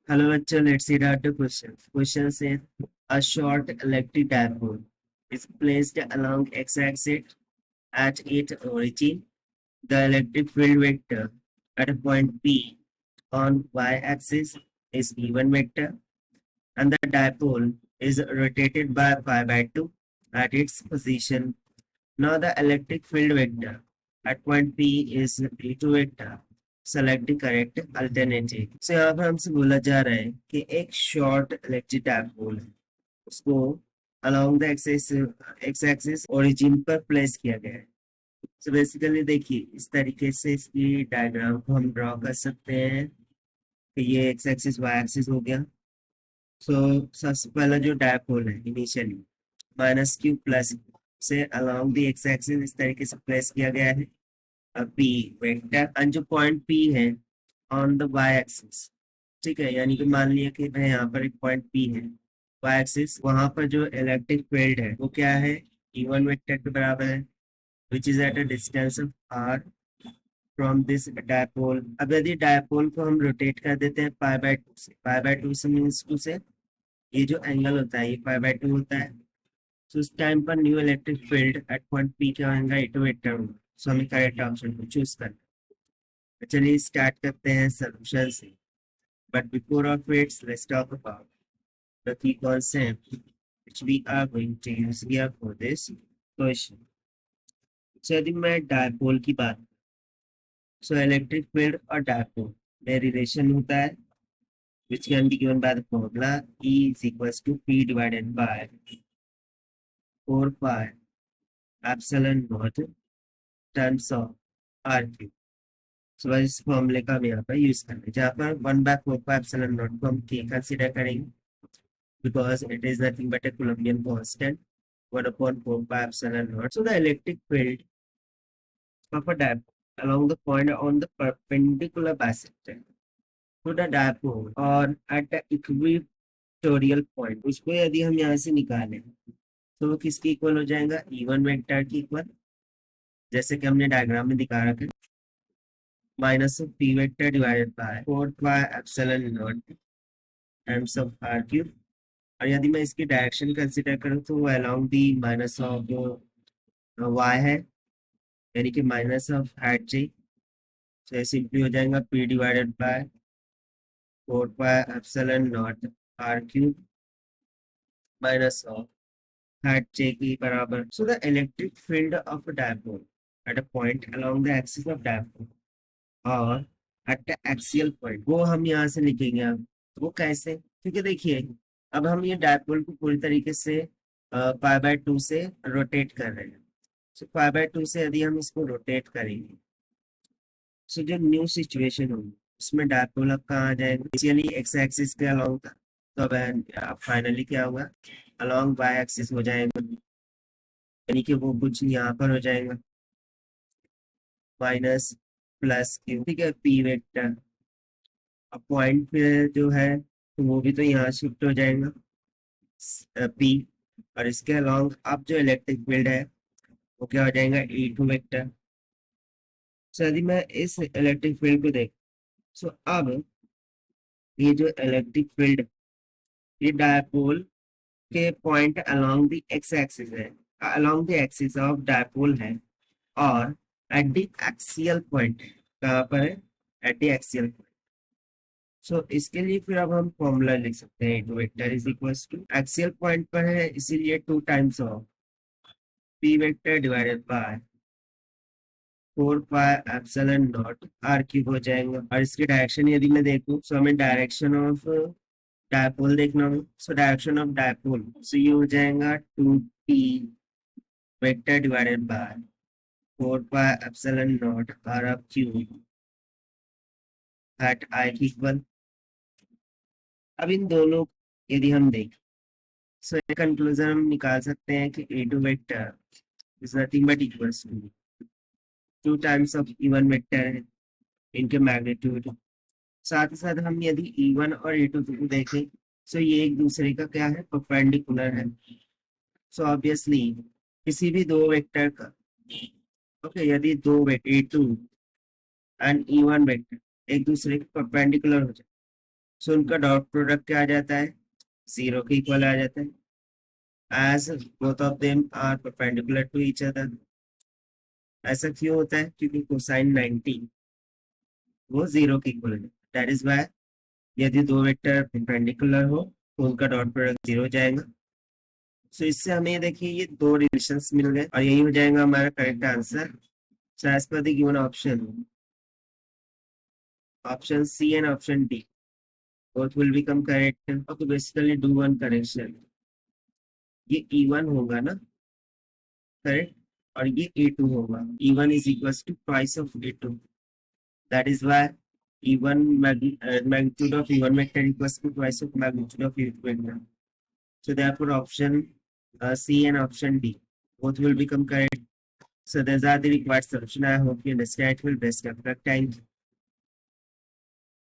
Hello, lecture. Let's see the questions. Question says a short electric dipole is placed along x-axis at its origin. The electric field vector at a point P on y-axis is even vector, and the dipole is rotated by pi by 2 at its position. Now the electric field vector at point P is E2 vector. Select the correct alternative. so यहाँ पर हमसे बोला जा रहा है कि एक short electric dipole है, उसको along the x axis origin पर प्लेस किया गया है। so बेसिकली देखिए इस तरीके से इसकी डायग्राम को हम ड्रॉ कर सकते हैं कि ये एक्स एक्सिस वाई एक्सिस हो गया। so सबसे पहला जो डायपोल है इनिशियली -q प्लस से अलोंग द एक्स एक्सिस इस तरीके से प्लेस किया गया है। P वेक्टर एंड जो पॉइंट P है ऑन द y एक्सिस, ठीक है, यानी कि मान लिया कि भाई यहाँ पर एक पॉइंट P है y एक्सिस, वहां पर जो इलेक्ट्रिक फील्ड है वो क्या है, E1 वेक्टर के बराबर है, which is at a distance of r from this dipole. अब यदि डायपोल को हम रोटेट कर देते हैं पाई बाय 2 से, पाई बाय 2 से मीन्स 2 से, ये जो एंगल होता है ये पाई बाय 2 होता है। तो उस टाइम पर new electric field at point P क्या होगा, E2 वेक्टर होगा। सो हमें करेक्ट ऑप्शन को चूज करना है। चलिए स्टार्ट करते हैं सॉल्यूशन से, but before of its let's talk about the key concept which we are going to use here for this question. So यदि मैं डायपोल की बात, सो इलेक्ट्रिक फील्ड और डायपोल में रिलेशन होता है which can be given by the formula E is equals to P divided by 4 pi epsilon naught times of R cube। सो इस फॉर्मूले का हम यहाँ पर यूज करेंगे, जहाँ पर 1/4 एप्सिलॉन नॉट को हम k कंसीडर करेंगे because it is nothing but a Coulombian constant 1/4 epsilon naught। So the electric field of a dipole along the point on the perpendicular bisector to the dipole or at the equatorial point, उसको यदि हम यहाँ से निकालें तो वो किसके equal हो जाएगा, E1 वेक्टर की इक्वल, जैसे कि हमने डायग्राम में दिखा रखा है, minus of P vector divided by 4 pi epsilon naught times of R cube। और यदि मैं इसकी डायरेक्शन कंसीडर करूं तो वो along the minus of y है, यानी कि माइनस ऑफ हाइट जी। तो ये सिंपली हो जाएगा P divided by 4 pi epsilon naught R cube minus of height j की बराबर। So the electric field of a dipole at a point along the axis of dipole और at the axial point, वो हम यहाँ से लिखेंगे। अब वो कैसे, क्योंकि देखिए अब हम ये डायपोल को पूरी तरीके से पाई बाय 2 से रोटेट कर रहे हैं। सो पाई बाय 2 से यदि हम इसको रोटेट करेंगे, सो जो न्यू सिचुएशन होगी उसमें डायपोल अब कहाँ आ जाएगा, इनिशियली एक्स एक्सिस के अलोंग था, तो अब फाइनली क्या होगा, अलोंग वाई एक्सिस हो जाएगा, यानी कि वो कुछ यहाँ पर हो जाएगा माइनस प्लस क्यू, ठीक है, पी वेक्टर। अब पॉइंट पे जो है तो वो भी तो यहाँ शिफ्ट हो जाएगा पी, और इसके अलोंग अब जो इलेक्ट्रिक फील्ड है वो क्या हो जाएगा, E2 वेक्टर। सो यदि मैं इस इलेक्ट्रिक फील्ड को देख, सो अब ये जो इलेक्ट्रिक फील्ड ये डायपोल के point along the x axis है, along the axis of dipole है, और एट द एक्सियल पॉइंट कहाँ पर है, at the axial point. So इसके लिए फिर अब हम फॉर्मूला लिख सकते हैं, E2 vector is equals to axial point पर है इसीलिए 2 times of P vector divided by 4 pi epsilon naught R cube हो जाएगा। और इसकी डायरेक्शन यदि मैं देखूं, सो हमें डायरेक्शन ऑफ डायपोल देखना हो, so direction of dipole, so ये हो जाएगा 2P vector divided by 4 pi epsilon naught R cube at I की इक्वल। अब इन दोनों यदि हम देखें, सो एक कंक्लूजन हम निकाल सकते हैं कि E2 vector is nothing but equals to 2 times of E1 vector है, इनके मैग्नीट्यूड। साथ ही साथ हम यदि E1 और E2 को देखें, सो ये एक दूसरे का क्या है, परपेंडिकुलर है। सो ऑब्वियसली किसी भी दो वेक्टर का, ओके, यदि दो vector E2 and E1 vector एक दूसरे के परपेंडिकुलर हो जाए, सो उनका डॉट प्रोडक्ट क्या आ जाता है, 0 के इक्वल आ जाता है, as both of them are perpendicular to each other। ऐसा क्यों होता है, क्योंकि कोसाइन 90 वो 0 के इक्वल है, दैट इज वाई यदि दो वेक्टर परपेंडिकुलर हो तो उनका डॉट प्रोडक्ट 0 हो जाएगा। सो इससे हमें देखिए ये दो रिलेशंस मिल गए और यही हो जाएगा हमारा correct answer. So as per the given option C and option D both will become correct। okay, basically do one correction, ये E1 होगा ना, करेक्ट, और ये E2 होगा। E1 is equals to twice of E2, that is why E1 magnitude of E1 vector equals to twice of magnitude of E2 vector। So therefore option C and option D both will become correct। So these are the required solution. I hope you understand it will best of luck. Thank you.